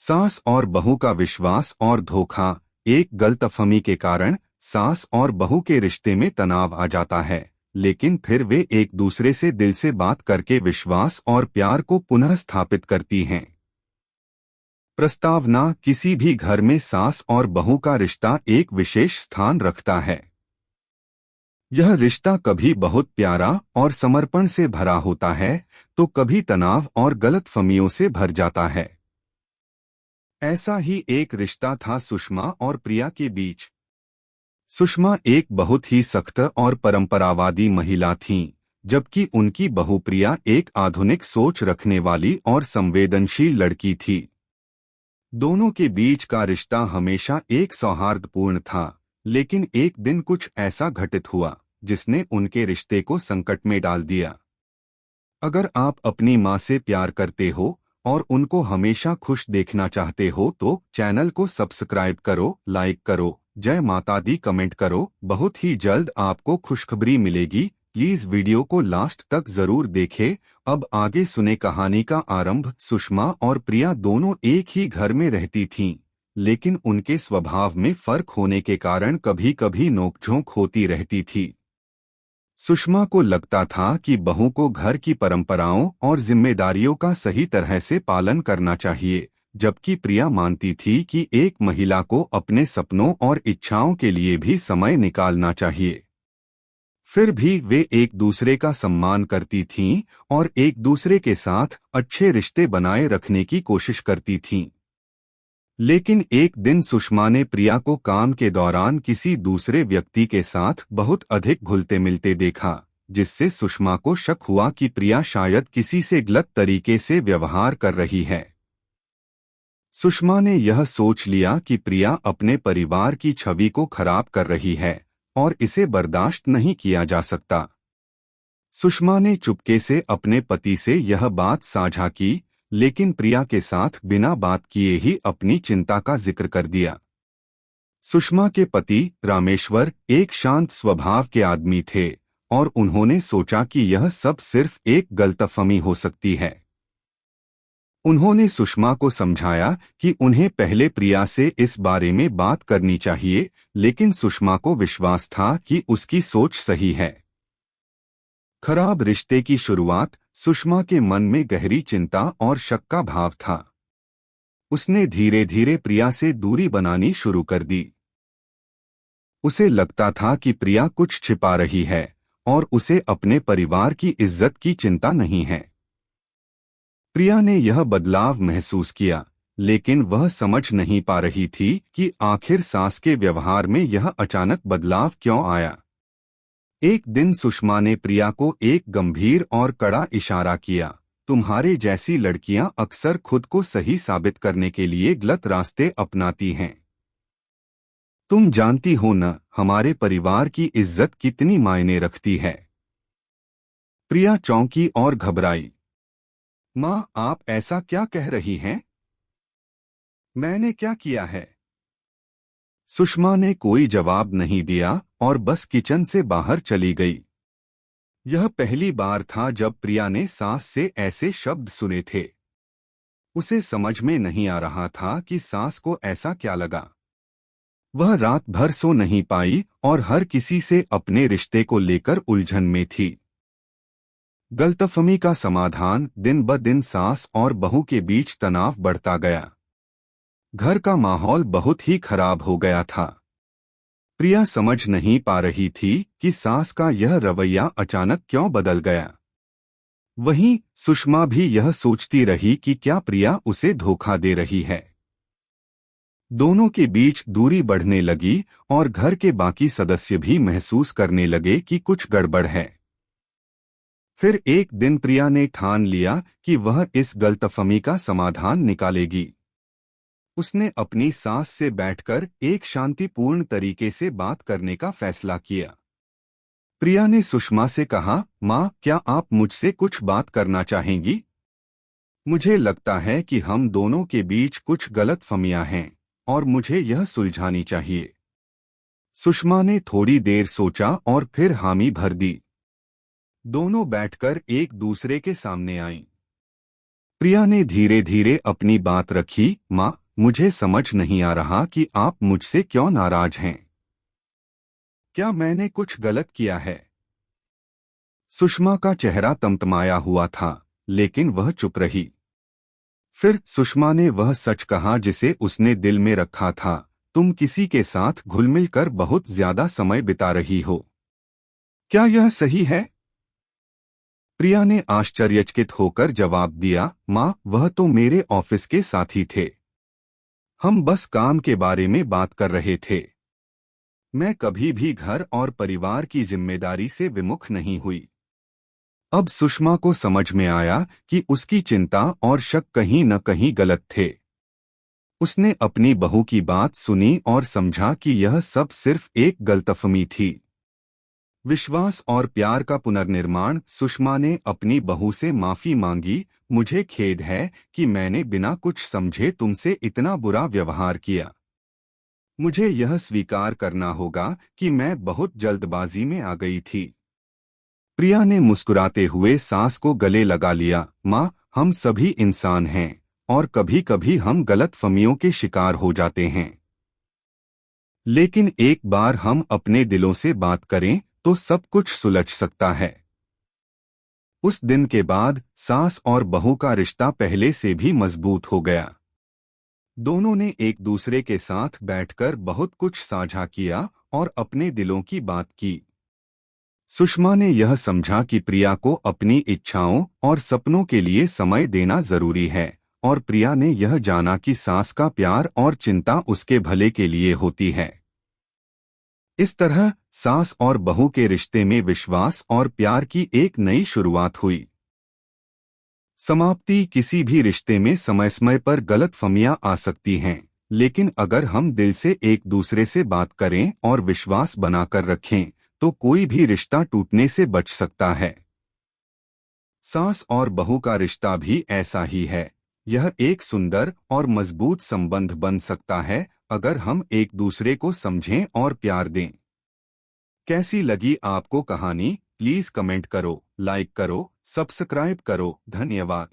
सास और बहू का विश्वास और धोखा। एक गलतफहमी के कारण सास और बहू के रिश्ते में तनाव आ जाता है, लेकिन फिर वे एक दूसरे से दिल से बात करके विश्वास और प्यार को पुनः स्थापित करती हैं। प्रस्तावना: किसी भी घर में सास और बहू का रिश्ता एक विशेष स्थान रखता है। यह रिश्ता कभी बहुत प्यारा और समर्पण से भरा होता है, तो कभी तनाव और गलतफहमियों से भर जाता है। ऐसा ही एक रिश्ता था सुषमा और प्रिया के बीच। सुषमा एक बहुत ही सख्त और परंपरावादी महिला थीं, जबकि उनकी बहू प्रिया एक आधुनिक सोच रखने वाली और संवेदनशील लड़की थी। दोनों के बीच का रिश्ता हमेशा एक सौहार्दपूर्ण था, लेकिन एक दिन कुछ ऐसा घटित हुआ जिसने उनके रिश्ते को संकट में डाल दिया। अगर आप अपनी मां से प्यार करते हो और उनको हमेशा खुश देखना चाहते हो तो चैनल को सब्सक्राइब करो, लाइक करो, जय माता दी कमेंट करो। बहुत ही जल्द आपको खुशखबरी मिलेगी। प्लीज वीडियो को लास्ट तक जरूर देखें। अब आगे सुने कहानी का आरंभ। सुषमा और प्रिया दोनों एक ही घर में रहती थीं, लेकिन उनके स्वभाव में फर्क होने के कारण कभी कभी नोकझोंक होती रहती थी। सुषमा को लगता था कि बहू को घर की परंपराओं और जिम्मेदारियों का सही तरह से पालन करना चाहिए, जबकि प्रिया मानती थी कि एक महिला को अपने सपनों और इच्छाओं के लिए भी समय निकालना चाहिए। फिर भी वे एक दूसरे का सम्मान करती थीं और एक दूसरे के साथ अच्छे रिश्ते बनाए रखने की कोशिश करती थीं। लेकिन एक दिन सुषमा ने प्रिया को काम के दौरान किसी दूसरे व्यक्ति के साथ बहुत अधिक घुलते मिलते देखा, जिससे सुषमा को शक हुआ कि प्रिया शायद किसी से गलत तरीके से व्यवहार कर रही है। सुषमा ने यह सोच लिया कि प्रिया अपने परिवार की छवि को खराब कर रही है और इसे बर्दाश्त नहीं किया जा सकता। सुषमा ने चुपके से अपने पति से यह बात साझा की, लेकिन प्रिया के साथ बिना बात किए ही अपनी चिंता का जिक्र कर दिया। सुषमा के पति रामेश्वर एक शांत स्वभाव के आदमी थे और उन्होंने सोचा कि यह सब सिर्फ एक गलतफहमी हो सकती है। उन्होंने सुषमा को समझाया कि उन्हें पहले प्रिया से इस बारे में बात करनी चाहिए, लेकिन सुषमा को विश्वास था कि उसकी सोच सही है। खराब रिश्ते की शुरुआत। सुषमा के मन में गहरी चिंता और शक का भाव था। उसने धीरे धीरे प्रिया से दूरी बनानी शुरू कर दी। उसे लगता था कि प्रिया कुछ छिपा रही है और उसे अपने परिवार की इज्जत की चिंता नहीं है। प्रिया ने यह बदलाव महसूस किया, लेकिन वह समझ नहीं पा रही थी कि आखिर सास के व्यवहार में यह अचानक बदलाव क्यों आया। एक दिन सुषमा ने प्रिया को एक गंभीर और कड़ा इशारा किया। तुम्हारे जैसी लड़कियां अक्सर खुद को सही साबित करने के लिए गलत रास्ते अपनाती हैं। तुम जानती हो न, हमारे परिवार की इज्जत कितनी मायने रखती है। प्रिया चौंकी और घबराई। माँ, आप ऐसा क्या कह रही हैं? मैंने क्या किया है? सुषमा ने कोई जवाब नहीं दिया और बस किचन से बाहर चली गई। यह पहली बार था जब प्रिया ने सास से ऐसे शब्द सुने थे। उसे समझ में नहीं आ रहा था कि सास को ऐसा क्या लगा। वह रात भर सो नहीं पाई और हर किसी से अपने रिश्ते को लेकर उलझन में थी। गलतफहमी का समाधान। दिन ब दिन सास और बहू के बीच तनाव बढ़ता गया। घर का माहौल बहुत ही खराब हो गया था। प्रिया समझ नहीं पा रही थी कि सास का यह रवैया अचानक क्यों बदल गया। वहीं सुषमा भी यह सोचती रही कि क्या प्रिया उसे धोखा दे रही है। दोनों के बीच दूरी बढ़ने लगी और घर के बाकी सदस्य भी महसूस करने लगे कि कुछ गड़बड़ है। फिर एक दिन प्रिया ने ठान लिया कि वह इस गलतफहमी का समाधान निकालेगी। उसने अपनी सास से बैठकर एक शांतिपूर्ण तरीके से बात करने का फैसला किया। प्रिया ने सुषमा से कहा, माँ, क्या आप मुझसे कुछ बात करना चाहेंगी? मुझे लगता है कि हम दोनों के बीच कुछ गलतफहमियां हैं और मुझे यह सुलझानी चाहिए। सुषमा ने थोड़ी देर सोचा और फिर हामी भर दी। दोनों बैठकर एक दूसरे के सामने आईं। प्रिया ने धीरे धीरे अपनी बात रखी। माँ, मुझे समझ नहीं आ रहा कि आप मुझसे क्यों नाराज हैं। क्या मैंने कुछ गलत किया है? सुषमा का चेहरा तमतमाया हुआ था, लेकिन वह चुप रही। फिर सुषमा ने वह सच कहा जिसे उसने दिल में रखा था। तुम किसी के साथ घुल मिल कर बहुत ज्यादा समय बिता रही हो। क्या यह सही है? प्रिया ने आश्चर्यचकित होकर जवाब दिया, माँ, वह तो मेरे ऑफिस के साथी थे। हम बस काम के बारे में बात कर रहे थे। मैं कभी भी घर और परिवार की जिम्मेदारी से विमुख नहीं हुई। अब सुषमा को समझ में आया कि उसकी चिंता और शक कहीं न कहीं गलत थे। उसने अपनी बहू की बात सुनी और समझा कि यह सब सिर्फ एक गलतफहमी थी। विश्वास और प्यार का पुनर्निर्माण। सुषमा ने अपनी बहू से माफी मांगी। मुझे खेद है कि मैंने बिना कुछ समझे तुमसे इतना बुरा व्यवहार किया। मुझे यह स्वीकार करना होगा कि मैं बहुत जल्दबाजी में आ गई थी। प्रिया ने मुस्कुराते हुए सास को गले लगा लिया। माँ, हम सभी इंसान हैं और कभी कभी हम गलतफहमियों के शिकार हो जाते हैं। लेकिन एक बार हम अपने दिलों से बात करें तो सब कुछ सुलझ सकता है। उस दिन के बाद सास और बहू का रिश्ता पहले से भी मजबूत हो गया। दोनों ने एक दूसरे के साथ बैठकर बहुत कुछ साझा किया और अपने दिलों की बात की। सुषमा ने यह समझा कि प्रिया को अपनी इच्छाओं और सपनों के लिए समय देना जरूरी है, और प्रिया ने यह जाना कि सास का प्यार और चिंता उसके भले के लिए होती है। इस तरह सास और बहू के रिश्ते में विश्वास और प्यार की एक नई शुरुआत हुई। समाप्ति। किसी भी रिश्ते में समय समय पर गलतफहमियां आ सकती हैं, लेकिन अगर हम दिल से एक दूसरे से बात करें और विश्वास बनाकर रखें तो कोई भी रिश्ता टूटने से बच सकता है। सास और बहू का रिश्ता भी ऐसा ही है। यह एक सुंदर और मजबूत संबंध बन सकता है अगर हम एक दूसरे को समझें और प्यार दें। कैसी लगी आपको कहानी? प्लीज कमेंट करो, लाइक करो, सब्सक्राइब करो। धन्यवाद।